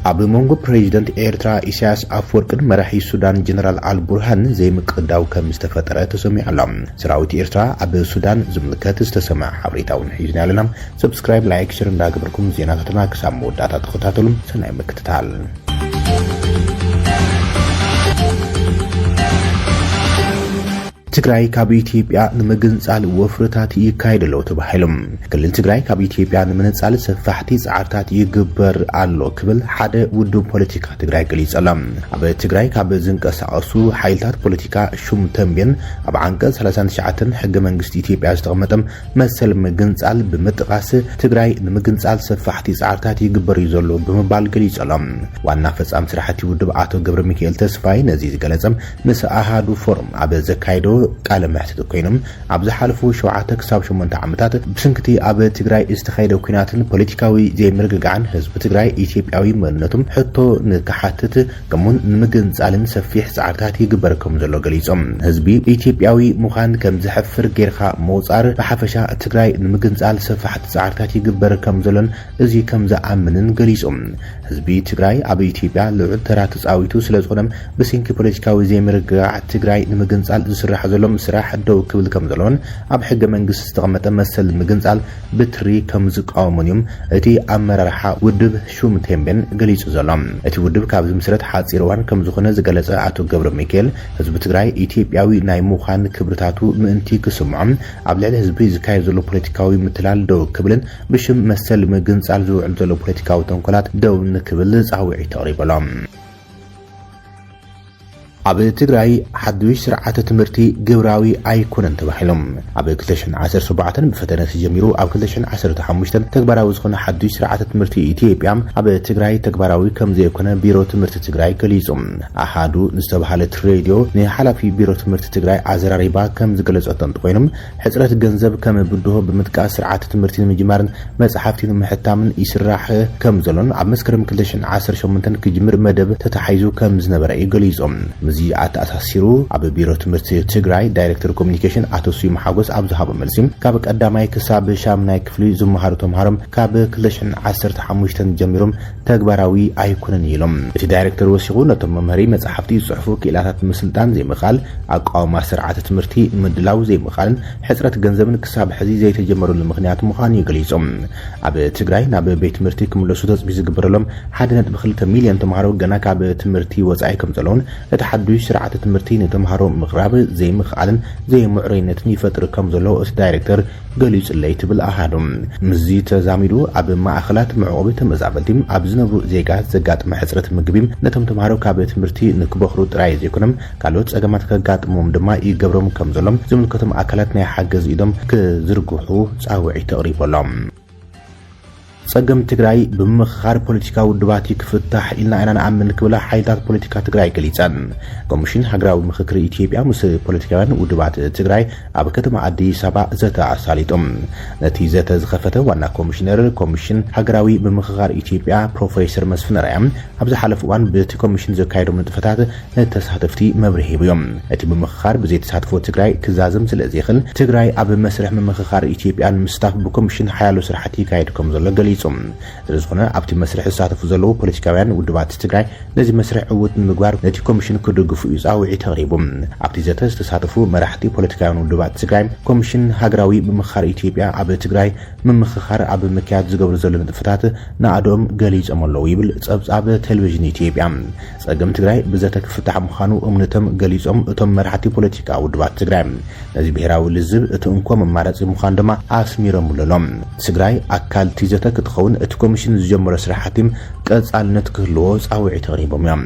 አብ ሞንጎ ፕሬዚደንት ኤርትራ ኢሳያስ አፈወርቅን መራሒ ሱዳን ጀነራል አልቡርሃን ዘይምቅዳው ከምስተፈጠረ ተሰሚዓላ ሰራዊት ኤርትራ አብ ሱዳን ዝምልከት ዝተሰማዕ ሓበሬታውን ሒዝና ኣለና ሰብስክራይብ ላይክ ሼር እንዳገበርኩም ዜናታትና ክሳብ መወዳእታ ተኸታተሉም ሰናይ ምክትታል ትግራይ ካብ ኢትዮጵያ ንምግንጻል ወፍረታት ይካይደሎ ተባሂሎም ክልል ትግራይ ካብ ኢትዮጵያ ንምንጻል ሰፋሕቲ ጻዕርታት ይግበር ኣሎ ክብል ሓደ ውድብ ፖለቲካ ትግራይ ገሊጸሎም ኣብ ትግራይ ካብ ዝንቀሳቐሱ ሓይልታት ፖለቲካ ሹም ተንቤን ኣብ ዓንቀጽ 39 ሕገ መንግስቲ ኢትዮጵያ ዝተቐመጠ መሰል ምግንጻል ብምጥቃስ ትግራይ ንምግንጻል ሰፋሕቲ ጻዕርታት ይግበር ዘሎ ብምባል ገሊጸሎም ዋና ፈጻሚ ስራሕቲ ውድብ አቶ ገብረ ሚካኤል ተስፋይ ነዚ ዝገለጸም ምስ አሃዱ ፎርም ኣብ ዘካይዶ ቃለ መሕተት ኮይኖም ኣብ ዝሓለፉ 7 ክሳብ 8 ዓመታት ብስንክቲ ኣብ ትግራይ ዝተኻየደ ኩናትን ፖለቲካዊ ዘይምርግጋዕን ህዝቢ ትግራይ ኢትዮጵያዊ መንነቱም ሕቶ ንከሓትት ከምኡን ንምግንጻልን ሰፊሕ ጻዕርታት ይግበር ከም ዘሎ ገሊጾም ህዝቢ ኢትዮጵያዊ ሙኻን ከም ዝሕፍር ጌርኻ መውጻር ብሓፈሻ ትግራይ ንምግንጻል ሰፋሕቲ ጻዕርታት ይግበር ከም ዘሎን እዚ ከም ዝኣምንን ገሊጾም ህዝቢ ትግራይ ኣብ ኢትዮጵያ ልዑል ተራ ተጻዊቱ ስለዝኾነም ብስንኪ ፖለቲካዊ ዘይምርግጋዕ ትግራይ ንምግንጻል ዝስራሕ ዘሎም ስራሕ ደው ክብል ከም ዘሎን ኣብ ሕገ መንግስቲ ዝተቐመጠ መሰል ምግንጻል ብትሪ ከም ዝቃወሙን እቲ ኣመራርሓ ውድብ ሹም ተንቤን ገሊጹ ዘሎም እቲ ውድብ ካብ ዝምስረት ሓጺር እዋን ከም ዝኾነ ዝገለጸ አቶ ገብረ ሚካኤል ህዝቢ ትግራይ ኢትዮጵያዊ ናይ ሙኻን ክብርታቱ ምእንቲ ክስምዖም ኣብ ልዕሊ ህዝቢ ዝካየድ ዘሎ ፖለቲካዊ ምትላል ደው ክብልን ብሽም መሰል ምግንጻል ዝውዕል ዘሎ ፖለቲካዊ ተንኮላት ደው ንክብል ጻውዒት ተቕሪበሎም ኣብ ትግራይ ሓድሽ ስርዓተ ትምህርቲ ግብራዊ ኣይኮነን ተባሂሎም ኣብ 2017 ብፈተነ ተጀሚሩ ኣብ 2015 ተግባራዊ ዝኾነ ሓድሽ ስርዓተ ትምህርቲ ኢትዮጵያ ኣብ ትግራይ ተግባራዊ ከም ዘይኮነ ቢሮ ትምህርቲ ትግራይ ገሊጹ ኣሃዱ ዝተባሃለት ሬድዮ ንሓላፊ ቢሮ ትምህርቲ ትግራይ ኣዘራሪባ ከም ዝገለጸት እንትኾይኖም ሕጽረት ገንዘብ ከም ብድሆ ብምጥቃስ ስርዓተ ትምህርቲ ንምጅማርን መጽሓፍቲ ንምሕታምን ይስራሕ ከም ዘሎን ኣብ መስከረም 2018 ክጅምር መደብ ተታሒዙ ከም ዝነበረ ይገሊጹ እዚ ኣታሲሩ ኣብ ቢሮ ትምህርቲ ትግራይ ዳይሬክተር ኮሙኒኬሽን አቶ ስዩም ሓጎስ ኣብ ዝሃቦ መልሲ ካብ ቀዳማይ ክሳብ ሻምናይ ክፍሊ ዝመሃሩ ተምሃሮም ካብ 2015 ጀሚሮም ተግባራዊ ኣይኮነን ኢሎም እቲ ዳይሬክተር ወሲኹ ነቶም መምሃሪ መጽሓፍቲ ጽሑፉ ክእላታት ምስልጣን ዘይምኻል ኣቃውማ ስርዓተ ትምህርቲ ምድላው ዘይምኻልን ሕጽረት ገንዘብን ክሳብ ሕዚ ዘይተጀመረሉ ምኽንያት ምዃኑ ይገልጾም ኣብ ትግራይ ናብ ቤት ትምህርቲ ክምለሱ ተጽቢዝ ዝግበረሎም 1.2 ሚልዮን ተምሃሮ ገና ካብ ትምህርቲ ወጻኢ ከም ዘለውን እቲ ሓድሽ ስርዓተ ትምህርቲ ንተምሃሮ ምቕራብ ዘይምኽኣልን ዘይምዕረይነትን ይፈጥር ከም ዘሎ እቲ ዳይሬክተር ገሊጹለይ ትብል ኣሃዶም ምዚ ተዛሚዱ ኣብ ማእኸላት መዕቆቢ ተመዛበልቲ ኣብ ዝነብሩ ዜጋት ዘጋጥመ ሕጽረት ምግቢ ነቶም ተምሃሮ ካብ ትምህርቲ ንክበኽሩ ጥራይ ዘይኮነም ካልኦት ጸገማት ከጋጥሞም ድማ ይገብሮም ከም ዘሎም ዝምልከቶም ኣካላት ናይ ሓገዝ ኢዶም ክዝርግሑ ጻውዒት ተቕሪቦሎም ጸገም ትግራይ ብምኽኻር ፖለቲካዊ ውድባት ክፍታሕ ኢልና ኢና ንኣምን ክብላ ሓይልታት ፖለቲካ ትግራይ ገሊጸን ኮሚሽን ሃገራዊ ምክክር ኢትዮጵያ ምስ ፖለቲካውያን ውድባት ትግራይ ኣብ ከተማ ኣዲስ አበባ ዘተ ኣሳሊጦም ነቲ ዘተ ዝኸፈተ ዋና ኮሚሽነር ኮሚሽን ሃገራዊ ብምኽኻር ኢትዮጵያ ፕሮፌሰር መስፍን ራያ ኣብ ዝሓለፈ እዋን በቲ ኮሚሽን ዘካየዶም ንጥፈታት ተሳተፍቲ መብርሂ ሂቦም እቲ ብምኽኻር ብዘይ ተሳትፎ ትግራይ ክዛዘም ስለዘይኽእል ትግራይ ኣብ መስርሕ ምክኽኻር ኢትዮጵያ ንምስታፍ ብኮሚሽን ሓያሎ ስራሕቲ ይካየድ ከም ዘሎ ገሊጹ ስለዝኾነ ኣብቲ መስርሕ ዝሳተፉ ዘለዉ ፖለቲካውያን ውድባት ትግራይ ነዚ መስርሕ ዕውት ንምግባር ነቲ ኮሚሽን ክድግፉ እዩ ጻውዒት ተቕሪቡ ኣብቲ ዘተ ዝተሳተፉ መራሕቲ ፖለቲካውያን ውድባት ትግራይ ኮሚሽን ሃገራዊ ብምኽኻር ኢትዮጵያ ኣብ ትግራይ ምምኽኻር ኣብ ምክያድ ዝገብሩ ዘሎ ንጥፈታት ንኣዶም ገሊጾም ኣለዉ ይብል ጸብጻብ ቴሌቪዥን ኢትዮጵያ ጸገም ትግራይ ብዘተ ክፍታሕ ምዃኑ እምነቶም ገሊጾም እቶም መራሕቲ ፖለቲካ ውድባት ትግራይ ነዚ ብሄራዊ ልዝብ እቲ እንኮ መማረፂ ምዃኑ ድማ ኣስሚሮም ኣለሎም ትግራይ ኣካል እቲ ዘተ ክትኸውን እቲ ኮሚሽን ዝጀመረ ስራሕቲ ቀጻልነት ክህልዎ ጻውዒት ተቕሪቦም እዮም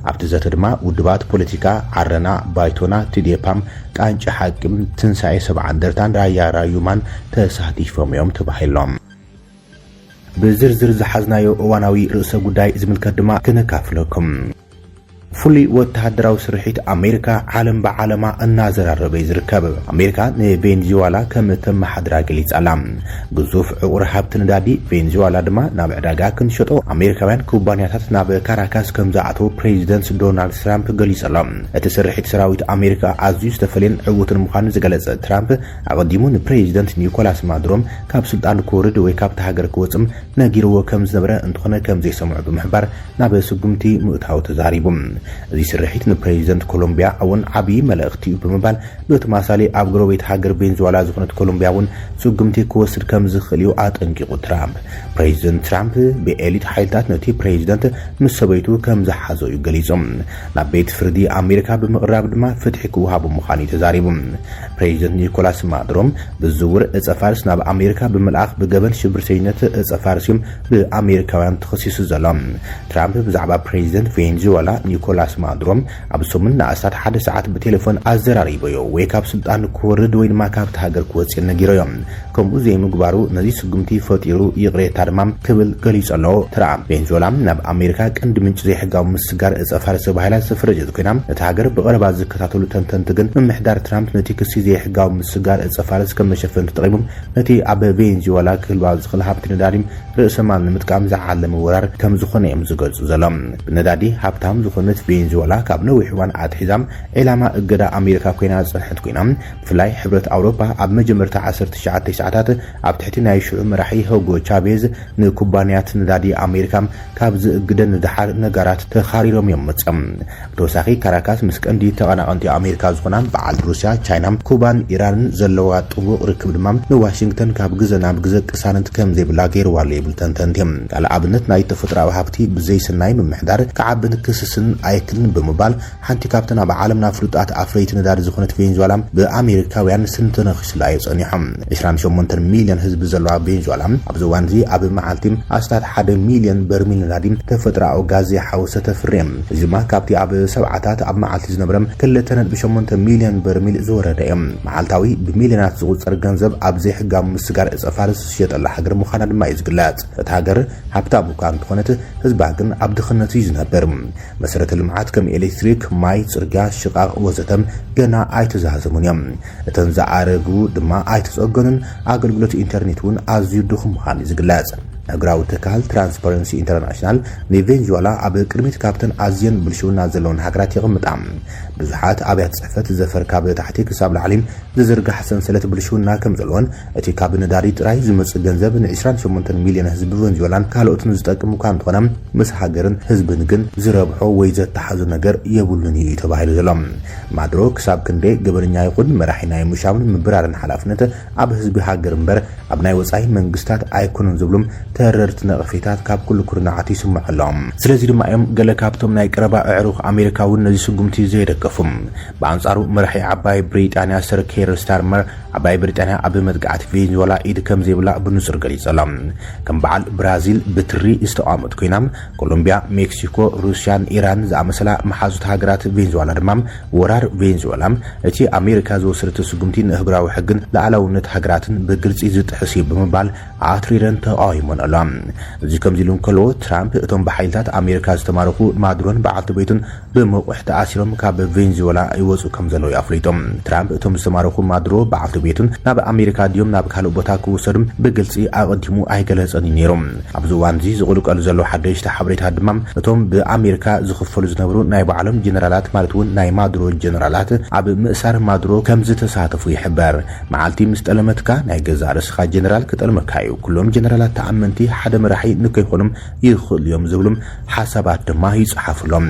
ኣብቲ ዘተ ድማ ውድባት ፖለቲካ ዓረና ባይቶና ትዴፓም ቃንጭ ሓቂም ትንሳኤ ሰብዓ እንደርታን ራያ ራዩማን ተሳቲፎም እዮም ተባሂሎም ብዝርዝር ዝሓዝናዮ እዋናዊ ርእሰ ጉዳይ ዝምልከት ድማ ክነካፍለኩም فلي وتهدراو سرحيت أمريكا عالم بعالما النازر الربي زركب أمريكا نفنزويلا كم تم حدرا قليت ألام جزوف عقور حبت ندادي فنزويلا دما ناب عداقا كنشطو أمريكاوان كوبانياتات ناب كاراكاس كم زعتو بريزيدنت دونالد ترامب قليت ألام اتسرحيت سراويت أمريكا عزيز تفلين عوت المخان زقلت ترامب أقدمون بريزيدنت نيكولاس مادروم كاب سلطان كورد ويكاب تهاجر كوتم ناجيرو كم زنبرا انتخنا كم زي سمع بمحبر ناب سقمتي مؤتاو تزاريبم زي سرحيت بريزيدنت كولومبيا اون عبي ملأختي بمبال بتماثالي ابغرويت هاجر بنزويلا زخنت كولومبيا اون سقمتي كوسر كم زخليو اطنقيقو ترامب بريزيدنت ترامب بإليت حيلتات نتي بريزيدنت مسبيتو كم زحازو يغليزم نابيت فردي امريكا بمقرب دما فتحك وهاب مخاني تزاريبم بريزيدنت نيكولاس مادروم بالزور اصفارس ناب امريكا بملأخ بجبن شبرتينت اصفارسيم بامريكاوان تخصيص زلام ترامب بزعبا بريزيدنت فنزويلا نيكولاس مادروم ابسومن ناسات 1 ساعت بتليفون ازراريبيو ويكاب سلطان كورد وين ما كاب تهاجر كوتس نغيروم كم زي مغبارو نزي سغمتي فطيرو يقري تارمام كبل غليص الله ترامب فنزويلا ناب امريكا قند منጭ زي حغاو مسغار اصفارس بهايلا سفرجت كينام تهاجر بقربا زكتاتلو تنتنتغن محدار ترامب نتي كسي زي حغاو مسغار اصفارس كمشفن تقريبم نتي اب فنزويلا كلباز خلحبت نداريم رئسمان متقام زعلم ورار كم زخونه يمزغص زلام بندادي حبتام زخونه فنزويلا كاب نو يحوان اتحزام الاما اجدا امريكا كوينا صحت كوينا فلاي حبرت اوروبا اب مجمرتا 19 ساعات اب تحتي ناي شو مرحي هوغو تشافيز نكوبانيات ندادي امريكا كاب زغدن دحار نغارات تخاريروم يمصم توساخي كاراكاس مسكندي تقناقنتي امريكا زخونام بعل روسيا تشاينا كوبان ايران زلوا طو ركب دمام نواشنطن كاب غزنا بغزق سانت كم زي بلاغير والي بلتنتنتم قال ابنت ناي تفطراو حبتي بزي سناي ممحدار كعبن كسسن ايكلن بمبال حنتي كابتن بعالمنا فلطات افريت ندار زخونه فنزويلا بامريكاوያን سنتنخش لا يصنيحم 28 مليون حزب زلوا فنزويلا ابزوانزي اب معالتيم استات 1 مليون برميل ناديم تفطراو غازي حوسه تفريم زما كابتي اب سبعات اب معالتي زنبرم 2.8 مليون برميل زوردايم معالتاوي بمليونات زغصر ገንዘብ اب زي حغام مسغار اصفارس شيطلا حجر مخانا دما يزغلات تهاجر حبتابو كان تخونت حزبا كن اب دخنت يزنبرم مسرت المعات كم الكتريك ماي صرغا شقاق وزتم ገና አይተዛዘሙንም ተንዛአረጉ ድማ አይተጸገኑን አገልግሎት ኢንተርኔቱን አዝዩ ድኹም ኻን ይዝግላጽ نقراو تكال ترانسبرنسي انترناشنال نيفنزويلا اب قرميت كابتن ازين بلشونا زلون حقرات يغمطام بزحات ابيات صحفت زفر كاب تحتي حساب العليم زرغ حسن سلت بلشونا كم زلون اتي كاب نداري تراي زمص ገንዘብ 28 مليون حزب فنزويلان كالوتن زتقمو كان تخونم مس حاجرن حزبن ግን ዝረብሖ ወይ ዘተሓዙ ነገር የብሉን ይተባሂሉ ዘሎም ማድሮ ክሳብ ክንዴ ገበርኛ ይኹን መራሒና ይሙሻውን ምብራርን ሓላፍነት ኣብ ህዝቢ ሃገር እንበር ኣብ ናይ ወጻይ መንግስታት ኣይኮኑን ዝብሉም ተረርት ነቅፊታት ካብ ኩሉ ኩርናዓት ይስምዐሎም ስለዚህ ድማ እዮም ገለ ካብቶም ናይ ቀረባ ኣዕሩኽ ኣሜሪካውን ነዚ ስጉምቲ ዘይደገፉም በአንጻሩ መራሒ ዓባይ ብሪጣንያ ሰር ኬር ስታርመር ዓባይ ብሪጣንያ ኣብ መጥቃዕቲ ቬንዙዌላ ኢድ ከም ዘይብላ ብንጹር ገሊጾም ከም በዓል ብራዚል ብትሪ ዝተቃመት ኮይናም ኮሎምቢያ ሜክሲኮ ሩስያን ኢራን ዝኣመሰላ መሓዙት ሃገራት ቬንዙዌላ ድማ ወራር ቬንዙዌላ እቲ ኣሜሪካ ዝወሰደት ስጉምቲ ንህብራዊ ሕግን ላዕላውነት ሃገራትን ብግልጺ ዝጥሕስ ብምባል ኣትሪረን ተቃይሞን ኣሎም እዚ ከምዚሉን ከሎ ትራምፕ እቶም በሓይልታት ኣሜሪካ ዝተማረኹ ማድሮን በዓልቲ ቤቱን ብምቑሕ ተኣሲሮም ካብ ቬንዙዌላ ይወፁ ከም ዘለዉ ኣፍሊጦም ትራምፕ እቶም ዝተማረኹ ማድሮ በዓልቲ ቤቱን ናብ ኣሜሪካ ድዮም ናብ ካልእ ቦታ ክወሰዱም ብግልጺ ኣቐዲሙ ኣይገለጸን ነይሮም ኣብዚ እዋን እዚ ዝቕልቀሉ ዘሎ ሓደሽቲ ሓበሬታት ድማ እቶም ብኣሜሪካ ዝኽፈሉ ዝነበሩ ናይ ባዕሎም ጀነራላት ማለት እውን ናይ ማድሮ ጀነራላት ኣብ ምእሳር ማድሮ ከም ዝተሳተፉ ይሕበር መዓልቲ ምስ ጠለመትካ ናይ ገዛ ርስኻ ጀነራል ክጠልመካ እዩ ኩሎም ጀነራላት ተኣመንቲ ሓደ መራሒ ንከይኾኑም ይኽእሉ እዮም ዝብሉም ሓሳባት ድማ ይጽሓፍሎም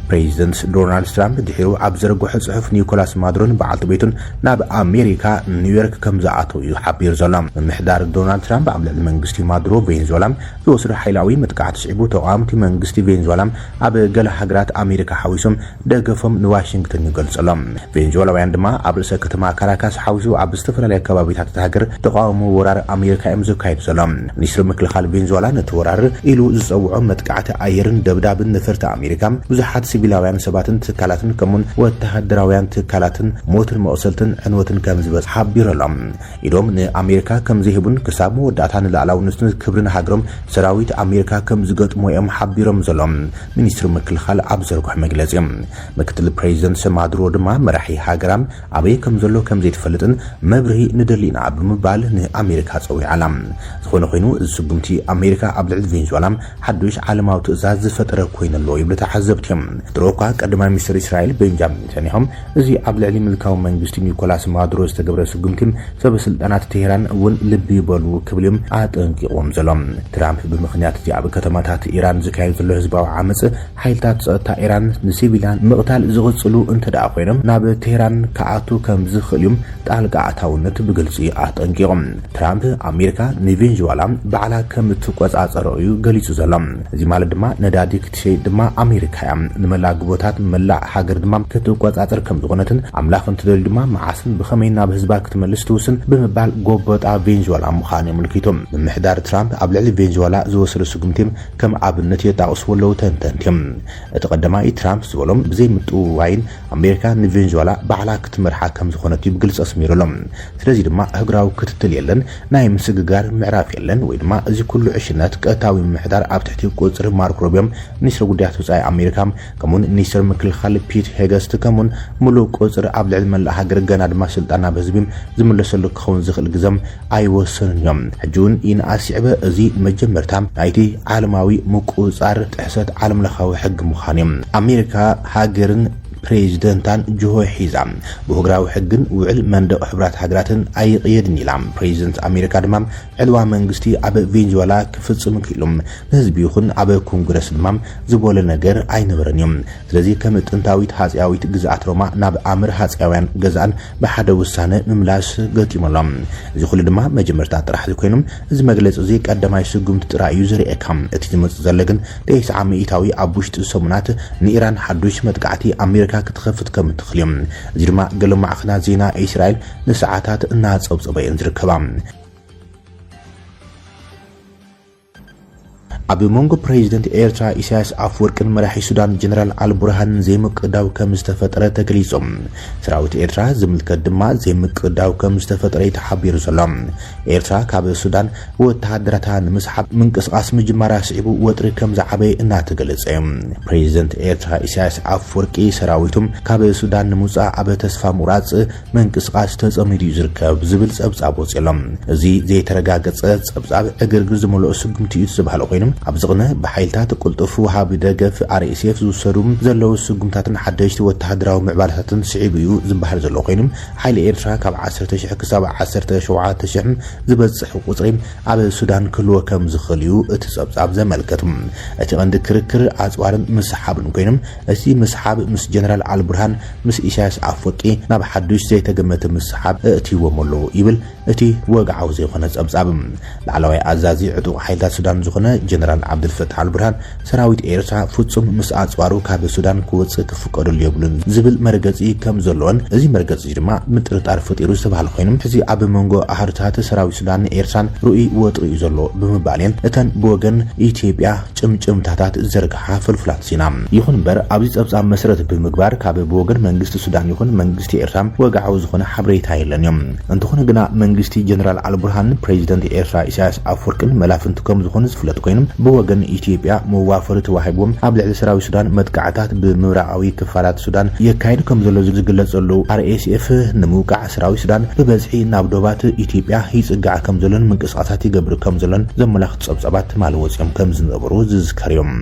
ፕሬዚደንት ዶናልድ ትራምፕ ድሒሩ ኣብ ዘርግሖ ጽሑፍ ኒኮላስ ማድሮን በዓልቲ ቤቱን ናብ ኣሜሪካ ኒውዮርክ ከም ዝኣተው እዩ ሓቢር ዘሎ ምሕዳር ዶናልድ ትራምፕ ኣብ ልዕሊ መንግስቲ ማድሮ ቬንዙዌላ ዝወስዶ ሓይላዊ መጥቃዕቲ ሽዒቡ ተቃዋምቲ መንግስቲ ቬንዙዌላ ኣብ ገለ ሃገራት ኣሜሪካ ሓዊሶም ደገፎም ንዋሽንግተን ይገልጸሎም ቬንዙዌላውያን ድማ ኣብ ርእሰ ከተማ ካራካስ ሓዊሱ ኣብ ዝተፈላለዩ ከባቢታት ሃገር ተቃውሞ ወራር ኣሜሪካ እዮም ዘካይዱ ዘሎም ሚኒስትሪ ምክልኻል ቬንዙዌላ ነቲ ወራር ኢሉ ዝፀውዖ መጥቃዕቲ ኣየርን ደብዳብን ነፈርቲ ኣሜሪካ ብዙሓት ሲቪላውያን ሰባትን ትካላትን ከምኡን ወተሃደራውያን ትካላትን ሞትን መቕሰልትን ዕንወትን ከም ዝበፅሓ ሓቢረሎም ኢዶም ንኣሜሪካ ከም ዘይህቡን ክሳብ መወዳእታን ላዕላውነትን ክብርን ሃገሮም ሰራዊት ኣሜሪካ ከም ዝገጥሞም ሓቢሮም ዘሎም ሚኒስትር ምክልኻል ኣብ ዘርግሑ መግለጺ ምክትል ፕሬዚደንት ማዱሮ ድማ መራሒ ሃገራም ኣበይ ከም ዘሎ ከም ዘይተፈልጥን መብርሂ ንደሊና ብምባል ንኣሜሪካ ፀዊዓላ ዝኾነ ኮይኑ ዝስጉምቲ ኣሜሪካ ኣብ ልዕሊ ቬንዙዌላ ሓዱሽ ዓለማዊ ትእዛዝ ዝፈጠረ ኮይነሎ ይብል ተሓዘብቲ ድሮኳ ቀዳማይ ሚኒስትር እስራኤል ቤንጃሚን ኔታንያሁ እዚ ኣብ ልዕሊ ምልካዊ መንግስቲ ኒኮላስ ማዱሮ ዝተገብረ ስጉምቲ ሰበስልጣናት ቴሄራን እውን ልቢ ይበሉ ክብልም ኣጠንቂቖም ዘሎም ትራምፕ ብምኽንያት እቲ ኣብ ከተማታት ኢራን ዝካየድ ዘሎ ህዝባዊ ዓመጽ ሓይልታት ጸጥታ ኢራን ንሲቪልያን ምቕታል ዝቕጽሉ እንተደኣ ኮይኖም ናብ ቴሄራን ከኣቱ ከም ዝኽእሉም ጣልቃ ኣታውነት ብግልጺ ኣጠንቂቖም ትራምፕ ኣሜሪካ ንቬንዙዌላ ባዕላ ከም እትቆጻጸሮ እዩ ገሊጹ ዘሎ እዚ ማለት ድማ ነዳዲ ክትሸይ ድማ ኣሜሪካ እያ ንመላእ ግቦታት መላእ ሃገር ድማ ክትቆጻጸር ከም ዝኾነትን ኣምላኽ እንትደልዩ ድማ መዓስን ብኸመይ ናብ ህዝባ ክትመልስ ትውስን ብምባል ጎበጣ ቬንዙዌላ ምዃኑ የምልክቶም ምምሕዳር ትራምፕ ኣብ ልዕሊ ቬንዙዌላ ዝወሰደ ስጉምቲም ከም ኣብነት የጣቕስወለው ተንተንቲም እቲ ቀዳማይ ትራምፕ ዝበሎም ብዘይ ምጥዋይን ኣሜሪካ ንቬንዙዌላ ባዕላ ክትመርሓ ከም ዝኾነት ብግልጽ ኣስሚሩሎም ስለዚ ድማ ህግራዊ ክትትል የለን ናይ ምስግጋር ምዕራፍ የለን ወይ ድማ እዚ ኩሉ ዕሽነት ቀጥታዊ ምምሕዳር ኣብ ትሕቲ ቁጽሪ ማርኮ ሩቢዮ ሚኒስትር ጉዳያት ወጻኢ ኣሜሪካ ከምኡን ሚኒስትር ምክልኻል ፒት ሄገስት ከምኡን ሙሉእ ቁጽሪ ኣብ ልዕሊ መላእ ሃገር ገና ድማ ስልጣና ብህዝቢ ዝምለሰሉ ክኸውን ዝኽእል ግዘም ኣይወሰንን እዮም ሕጂ እውን ይንኣስዕበ እዚ መጀመርታ ናይቲ ዓለማዊ ምቁጻር ጥሕሰት ዓለም ለኻዊ ሕጊ ምዃኑ ኣሜሪካ ሃገርን ፕሬዚደንታን ጆሆ ሒዛ ብህግራዊ ሕግን ውዕል መንደቕ ሕብራት ሃገራትን ኣይቕየድን ኢላ ፕሬዚደንት ኣሜሪካ ድማ ዕልዋ መንግስቲ ኣብ ቬንዙዌላ ክፍጽም ክኢሎም ንህዝቢ ይኹን ኣብ ኮንግረስ ድማ ዝበለ ነገር ኣይነበረን እዮም ስለዚ ከም ጥንታዊት ሃጽያዊት ግዛኣት ሮማ ናብ ኣምር ሃጽያውያን ገዛን ብሓደ ውሳነ ምምላስ ገጢሞሎም እዚ ኩሉ ድማ መጀመርታ ጥራሕ ኮይኖም እዚ መግለጺ እዚ ቀዳማይ ስጉምቲ ጥራይ እዩ ዝርኤካ እቲ ዝመጽእ ዘሎ ግን ደይስዓ ሚእታዊ ኣብ ውሽጢ ሰሙናት ንኢራን ሓዱሽ መጥቃዕቲ ኣሜሪካ ክትኸፍት ከም ትኽልዮም እዚ ድማ ገለ ማዕኸናት ዜና እስራኤል ንሰዓታት እናጸብጸበየን ዝርከባ ኣብ ሞንጎ ፕሬዚደንት ኤርትራ ኢሳያስ አፈወርቅን መራሒ ሱዳን ጀነራል አልቡርሃን ዘይምቅዳው ከም ዝተፈጠረ ተገሊጾም ሰራዊት ኤርትራ ዝምልከት ድማ ዘይምቅዳው ከም ዝተፈጠረ ይተሓቢሩ ዘሎ ኤርትራ ካብ ሱዳን ወተሃደራታ ንምስሓብ ምንቅስቃስ ምጅማራ ስዒቡ ወጥሪ ከም ዝዓበየ እናተገለጸ ፕሬዚደንት ኤርትራ ኢሳያስ አፈወርቂ ሰራዊቱም ካብ ሱዳን ንምውጻእ ኣብ ተስፋ ሙራጽ ምንቅስቃስ ተጸሚዱ ዝርከብ ዝብል ጸብጻብ ወጽሎም እዚ ዘይተረጋገጸ ጸብጻብ እግርግር ዝመልኦ ስጉምቲ እዩ ዝበሃል ኮይኑ ኣብ ዝቕነ ብሓይልታት ቁልጡፍ ወሃቢ ደገፍ RSF ዝውሰዱም ዘለዉ ስጉምታትን ሓደሽቲ ወተሃደራዊ ምዕባለታትን ስዒቡ እዩ ዝበሃል ዘሎ ኮይኑ ሓይሊ ኤርትራ ካብ 10,000 ክሳብ 17,000 ዝበጽሕ ቁጽሪ ኣብ ሱዳን ክህልዎ ከም ዝኽእል እዩ እቲ ጸብጻብ ዘመልክት እቲ ቀንዲ ክርክር ኣጽዋርን ምስሓብን ኮይኖም እቲ ምስሓብ ምስ ጀነራል አልቡርሃን ምስ ኢሳያስ አፈወርቂ ናብ ሓዱሽ ዘይተገመተ ምስሓብ እትይዎም ኣሎ ይብል እቲ ወግዓዊ ዘይኮነ ጸብጻብ ላዕለዋይ ኣዛዚ ዕጡቕ ሓይልታት ሱዳን ዝኾነ ጀነራል ዓብድልፈታህ አልቡርሃን ሰራዊት ኤርትራ ፍጹም ምስ ኣጽዋሩ ካብ ሱዳን ክወጽእ ክፍቀደሉ የብሉን ዝብል መርገጺ ከም ዘለዎን እዚ መርገጺ ድማ ምጥርጣር ፈጢሩ ዝተባሃለ ኮይኖም ሕዚ ኣብ መንጎ ኣህርታት ሰራዊት ሱዳን ኤርትራን ሩኡይ ወጥሪ እዩ ዘሎ ብምባልን እተን ብወገን ኢትዮጵያ ጭምጭምታታት ዘርግሓ ፍልፍላት ዜና ይኹን እምበር ኣብዚ ጸብጻብ መሰረት ብምግባር ካብ ብወገን መንግስቲ ሱዳን ይኹን መንግስቲ ኤርትራ ወግዓዊ ዝኾነ ሓበሬታ የለን እዮም እንተኾነ ግና መንግስቲ ጀነራል አልቡርሃን ፕሬዚደንት ኤርትራ ኢሳያስ አፈወርቅን መላፍንቲ ከም ዝኾኑ ዝፍለጥ ኮይኑ ብወገን ኢትዮጵያ መዋፈር ተዋሂቦም ኣብ ልዕሊ ሰራዊት ሱዳን መጥቃዕታት ብምብራቃዊ ክፋላት ሱዳን የካይድ ከም ዘሎ ዝግለጸሉ RSF ንምውቃዕ ሰራዊት ሱዳን ብበዝሒ ናብ ዶባት ኢትዮጵያ ይጽጋዕ ከም ዘሎን ምንቅስቃሳት ይገብር ከም ዘሎን ዘመላኽቱ ጸብጻባት ማለወጽኦም ከም ዝነበሩ ዝዝከርዮም